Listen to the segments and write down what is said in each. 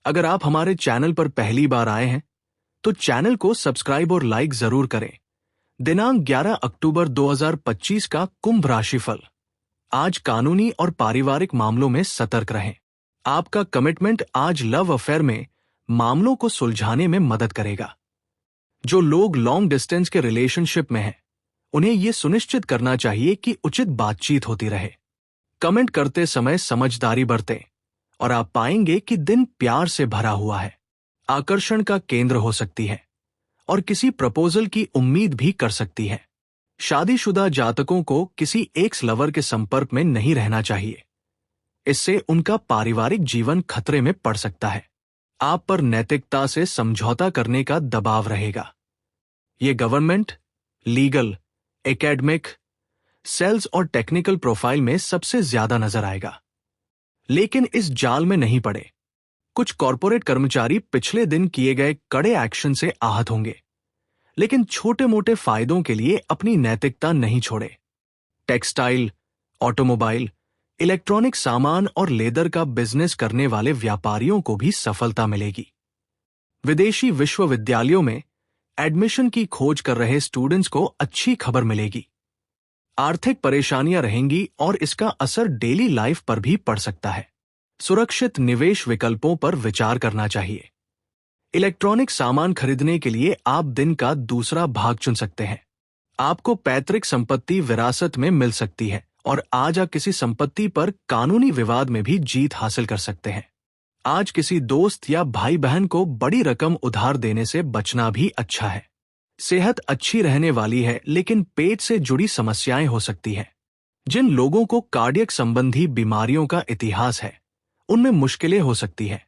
अगर आप हमारे चैनल पर पहली बार आए हैं तो चैनल को सब्सक्राइब और लाइक जरूर करें। दिनांक 11 अक्टूबर 2025 का कुंभ राशिफल। आज कानूनी और पारिवारिक मामलों में सतर्क रहें। आपका कमिटमेंट आज लव अफेयर में मामलों को सुलझाने में मदद करेगा। जो लोग लॉन्ग डिस्टेंस के रिलेशनशिप में हैं, उन्हें यह सुनिश्चित करना चाहिए कि उचित बातचीत होती रहे। कमेंट करते समय समझदारी बरतें और आप पाएंगे कि दिन प्यार से भरा हुआ है। आकर्षण का केंद्र हो सकती है और किसी प्रपोजल की उम्मीद भी कर सकती है। शादीशुदा जातकों को किसी एक्स लवर के संपर्क में नहीं रहना चाहिए। इससे उनका पारिवारिक जीवन खतरे में पड़ सकता है। आप पर नैतिकता से समझौता करने का दबाव रहेगा। ये गवर्नमेंट, लीगल, एकेडमिक, सेल्स और टेक्निकल प्रोफाइल में सबसे ज्यादा नजर आएगा। लेकिन इस जाल में नहीं पड़े। कुछ कॉरपोरेट कर्मचारी पिछले दिन किए गए कड़े एक्शन से आहत होंगे, लेकिन छोटे मोटे फायदों के लिए अपनी नैतिकता नहीं छोड़े। टेक्सटाइल, ऑटोमोबाइल, इलेक्ट्रॉनिक सामान और लेदर का बिजनेस करने वाले व्यापारियों को भी सफलता मिलेगी। विदेशी विश्वविद्यालयों में एडमिशन की खोज कर रहे स्टूडेंट्स को अच्छी खबर मिलेगी। आर्थिक परेशानियां रहेंगी और इसका असर डेली लाइफ पर भी पड़ सकता है। सुरक्षित निवेश विकल्पों पर विचार करना चाहिए। इलेक्ट्रॉनिक सामान खरीदने के लिए आप दिन का दूसरा भाग चुन सकते हैं। आपको पैतृक संपत्ति विरासत में मिल सकती है और आज आप किसी संपत्ति पर कानूनी विवाद में भी जीत हासिल कर सकते हैं। आज किसी दोस्त या भाई बहन को बड़ी रकम उधार देने से बचना भी अच्छा है। सेहत अच्छी रहने वाली है, लेकिन पेट से जुड़ी समस्याएं हो सकती हैं। जिन लोगों को कार्डियक संबंधी बीमारियों का इतिहास है, उनमें मुश्किलें हो सकती है।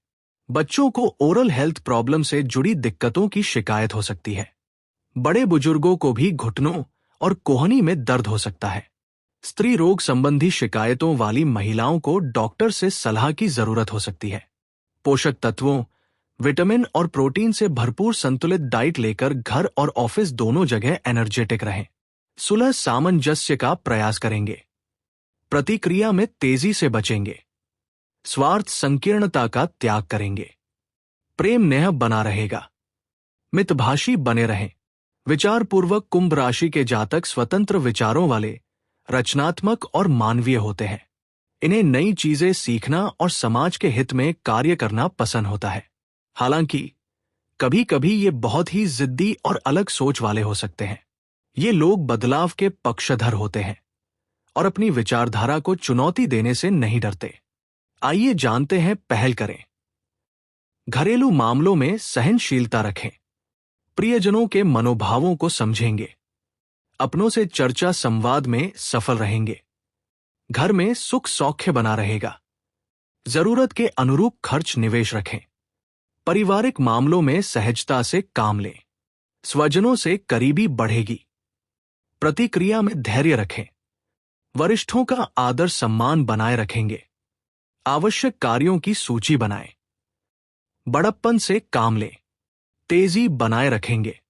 बच्चों को ओरल हेल्थ प्रॉब्लम से जुड़ी दिक्कतों की शिकायत हो सकती है। बड़े बुजुर्गों को भी घुटनों और कोहनी में दर्द हो सकता है। स्त्री रोग संबंधी शिकायतों वाली महिलाओं को डॉक्टर से सलाह की जरूरत हो सकती है। पोषक तत्वों, विटामिन और प्रोटीन से भरपूर संतुलित डाइट लेकर घर और ऑफिस दोनों जगह एनर्जेटिक रहें। सुलह सामंजस्य का प्रयास करेंगे। प्रतिक्रिया में तेजी से बचेंगे। स्वार्थ संकीर्णता का त्याग करेंगे। प्रेम नेह बना रहेगा। मितभाषी बने रहें। विचारपूर्वक कुंभ राशि के जातक स्वतंत्र विचारों वाले, रचनात्मक और मानवीय होते हैं। इन्हें नई चीजें सीखना और समाज के हित में कार्य करना पसंद होता है। हालांकि कभी कभी ये बहुत ही जिद्दी और अलग सोच वाले हो सकते हैं। ये लोग बदलाव के पक्षधर होते हैं और अपनी विचारधारा को चुनौती देने से नहीं डरते। आइए जानते हैं, पहल करें। घरेलू मामलों में सहनशीलता रखें। प्रियजनों के मनोभावों को समझेंगे। अपनों से चर्चा संवाद में सफल रहेंगे। घर में सुख सौख्य बना रहेगा। जरूरत के अनुरूप खर्च निवेश रखें। पारिवारिक मामलों में सहजता से काम लें। स्वजनों से करीबी बढ़ेगी। प्रतिक्रिया में धैर्य रखें। वरिष्ठों का आदर सम्मान बनाए रखेंगे। आवश्यक कार्यों की सूची बनाएं। बड़प्पन से काम लें। तेजी बनाए रखेंगे।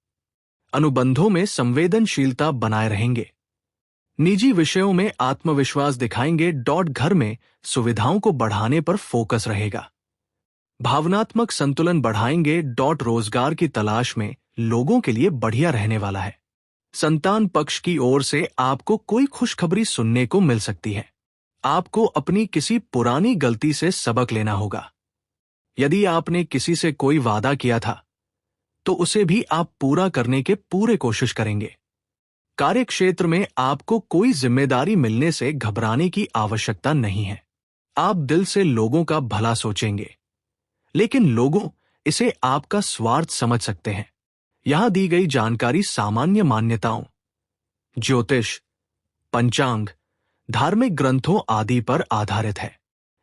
अनुबंधों में संवेदनशीलता बनाए रहेंगे। निजी विषयों में आत्मविश्वास दिखाएंगे। घर में सुविधाओं को बढ़ाने पर फोकस रहेगा। भावनात्मक संतुलन बढ़ाएंगे। रोजगार की तलाश में लोगों के लिए बढ़िया रहने वाला है। संतान पक्ष की ओर से आपको कोई खुशखबरी सुनने को मिल सकती है। आपको अपनी किसी पुरानी गलती से सबक लेना होगा। यदि आपने किसी से कोई वादा किया था, तो उसे भी आप पूरा करने के पूरे कोशिश करेंगे। कार्यक्षेत्र में आपको कोई जिम्मेदारी मिलने से घबराने की आवश्यकता नहीं है। आप दिल से लोगों का भला सोचेंगे, लेकिन लोगों इसे आपका स्वार्थ समझ सकते हैं। यहां दी गई जानकारी सामान्य मान्यताओं, ज्योतिष, पंचांग, धार्मिक ग्रंथों आदि पर आधारित है।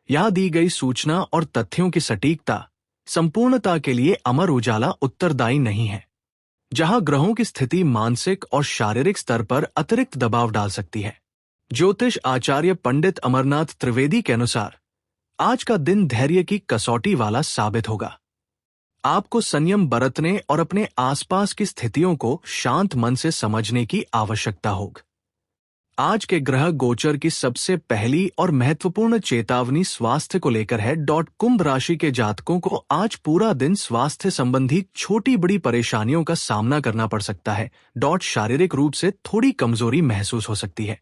यहां दी गई सूचना और तथ्यों की सटीकता, संपूर्णता के लिए अमर उजाला उत्तरदायी नहीं है। जहां ग्रहों की स्थिति मानसिक और शारीरिक स्तर पर अतिरिक्त दबाव डाल सकती है। ज्योतिष आचार्य पंडित अमरनाथ त्रिवेदी के अनुसार आज का दिन धैर्य की कसौटी वाला साबित होगा। आपको संयम बरतने और अपने आसपास की स्थितियों को शांत मन से समझने की आवश्यकता होगी। आज के ग्रह गोचर की सबसे पहली और महत्वपूर्ण चेतावनी स्वास्थ्य को लेकर है। कुंभ राशि के जातकों को आज पूरा दिन स्वास्थ्य संबंधी छोटी बड़ी परेशानियों का सामना करना पड़ सकता है। शारीरिक रूप से थोड़ी कमजोरी महसूस हो सकती है,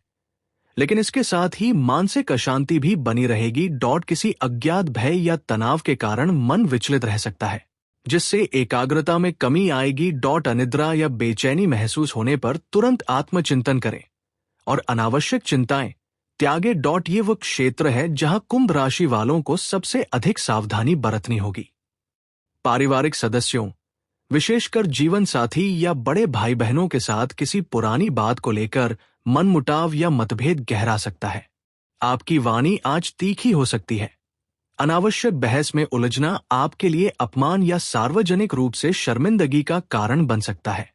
लेकिन इसके साथ ही मानसिक अशांति भी बनी रहेगी। किसी अज्ञात भय या तनाव के कारण मन विचलित रह सकता है, जिससे एकाग्रता में कमी आएगी। अनिद्रा या बेचैनी महसूस होने पर तुरंत आत्मचिंतन करें और अनावश्यक चिंताएं त्यागे। ये वो क्षेत्र है जहां कुंभ राशि वालों को सबसे अधिक सावधानी बरतनी होगी। पारिवारिक सदस्यों, विशेषकर जीवन साथी या बड़े भाई बहनों के साथ किसी पुरानी बात को लेकर मनमुटाव या मतभेद गहरा सकता है। आपकी वाणी आज तीखी हो सकती है। अनावश्यक बहस में उलझना आपके लिए अपमान या सार्वजनिक रूप से शर्मिंदगी का कारण बन सकता है।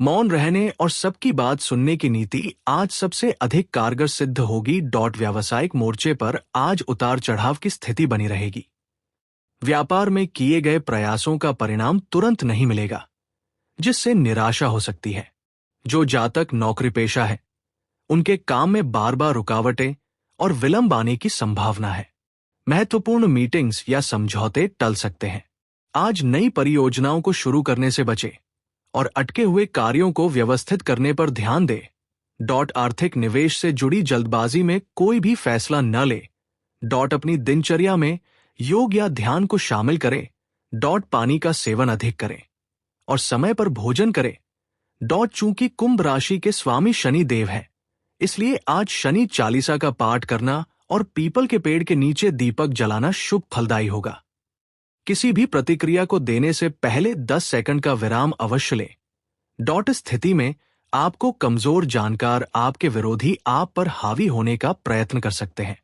मौन रहने और सबकी बात सुनने की नीति आज सबसे अधिक कारगर सिद्ध होगी। व्यावसायिक मोर्चे पर आज उतार चढ़ाव की स्थिति बनी रहेगी। व्यापार में किए गए प्रयासों का परिणाम तुरंत नहीं मिलेगा, जिससे निराशा हो सकती है। जो जातक नौकरी पेशा है, उनके काम में बार बार रुकावटें और विलंब आने की संभावना है। महत्वपूर्ण मीटिंग्स या समझौते टल सकते हैं। आज नई परियोजनाओं को शुरू करने से बचें और अटके हुए कार्यों को व्यवस्थित करने पर ध्यान दें। आर्थिक निवेश से जुड़ी जल्दबाजी में कोई भी फैसला न ले। अपनी दिनचर्या में योग या ध्यान को शामिल करें। पानी का सेवन अधिक करें और समय पर भोजन करें। चूंकि कुंभ राशि के स्वामी शनि देव हैं, इसलिए आज शनि चालीसा का पाठ करना और पीपल के पेड़ के नीचे दीपक जलाना शुभ फलदायी होगा। किसी भी प्रतिक्रिया को देने से पहले 10 सेकंड का विराम अवश्य लें। स्थिति में आपको कमजोर जानकर आपके विरोधी आप पर हावी होने का प्रयत्न कर सकते हैं।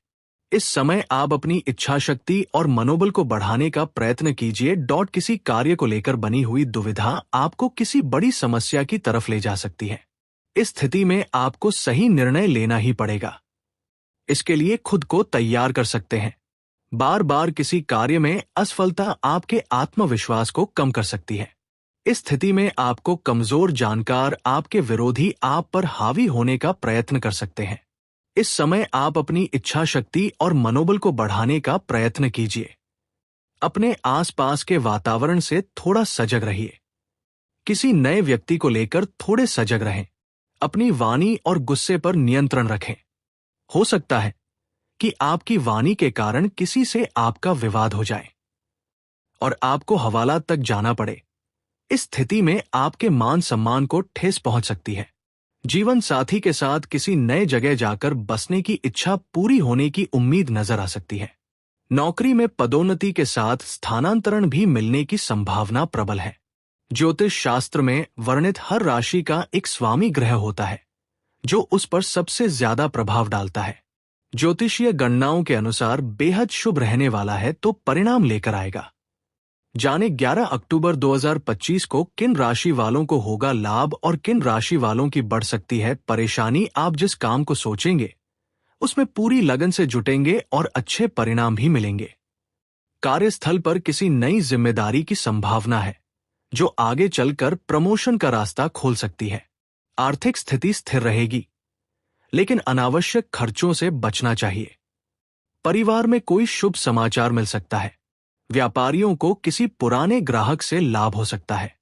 इस समय आप अपनी इच्छा शक्ति और मनोबल को बढ़ाने का प्रयत्न कीजिए। किसी कार्य को लेकर बनी हुई दुविधा आपको किसी बड़ी समस्या की तरफ ले जा सकती है। इस स्थिति में आपको सही निर्णय लेना ही पड़ेगा। इसके लिए खुद को तैयार कर सकते हैं। बार बार किसी कार्य में असफलता आपके आत्मविश्वास को कम कर सकती है। इस स्थिति में आपको कमजोर जानकर आपके विरोधी आप पर हावी होने का प्रयत्न कर सकते हैं। इस समय आप अपनी इच्छा शक्ति और मनोबल को बढ़ाने का प्रयत्न कीजिए। अपने आसपास के वातावरण से थोड़ा सजग रहिए। किसी नए व्यक्ति को लेकर थोड़े सजग रहें। अपनी वाणी और गुस्से पर नियंत्रण रखें। हो सकता है कि आपकी वाणी के कारण किसी से आपका विवाद हो जाए और आपको हवालात तक जाना पड़े। इस स्थिति में आपके मान सम्मान को ठेस पहुंच सकती है। जीवन साथी के साथ किसी नए जगह जाकर बसने की इच्छा पूरी होने की उम्मीद नजर आ सकती है। नौकरी में पदोन्नति के साथ स्थानांतरण भी मिलने की संभावना प्रबल है। ज्योतिष शास्त्र में वर्णित हर राशि का एक स्वामी ग्रह होता है, जो उस पर सबसे ज्यादा प्रभाव डालता है। ज्योतिषीय गणनाओं के अनुसार बेहद शुभ रहने वाला है तो परिणाम लेकर आएगा। जाने 11 अक्टूबर 2025 को किन राशि वालों को होगा लाभ और किन राशि वालों की बढ़ सकती है परेशानी। आप जिस काम को सोचेंगे उसमें पूरी लगन से जुटेंगे और अच्छे परिणाम भी मिलेंगे। कार्यस्थल पर किसी नई जिम्मेदारी की संभावना है, जो आगे चलकर प्रमोशन का रास्ता खोल सकती है। आर्थिक स्थिति स्थिर रहेगी, लेकिन अनावश्यक खर्चों से बचना चाहिए। परिवार में कोई शुभ समाचार मिल सकता है। व्यापारियों को किसी पुराने ग्राहक से लाभ हो सकता है।